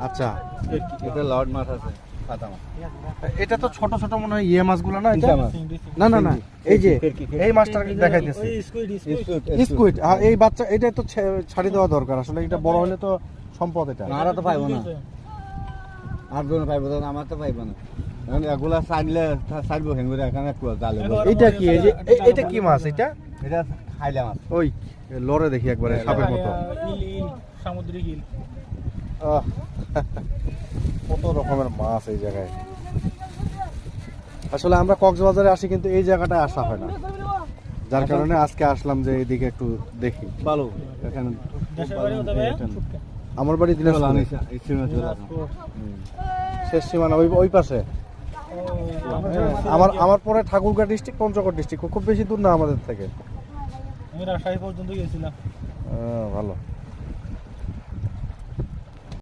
আচ্ছা, এটা লর্ড মাছ আছে, পাতা মাছ। এটা তো ছোট ছোট মনে হয় ইয়ে মাছগুলো না এটা? না না না, এই যে এই মাছটা দেখাইতেছে স্কুইড। এই বাচ্চা এটা তো ছাড়ি দেওয়া দরকার আসলে, এটা বড় হলে তো সম্পদ। এটা আমরা তো পাইবো না, আর জন পাইবো না, আমার তো পাইবো না। এগুলা ছাড়লে ছাড়বো হেঙ্গুরে এখানে জালে। এটা কি? এই যে এটা কি মাছ? এটা এটা খাইলে মাছ। ওই লরে দেখি একবারে সাপের মতো। সামুদ্রিক ইল। কত রকমের মাছ এই জায়গায়। আসলে আমরা কক্সবাজারে আসি কিন্তু এই জায়গাটায় আসা হয় না, যার কারণে আজকে আসলাম যে এইদিকে একটু দেখি। ভালো এখানে আমার বাড়ি দিনাজপুর, শেষ সীমানা ওই পাশে। আমার পরে ঠাকুরগাঁ ডিস্ট্রিক্ট, পঞ্চগড় ডিস্ট্রিক্ট, খুব বেশি দূর না আমাদের থেকে। আমি রাজশাহী পর্যন্ত গেছিলাম। ভালো।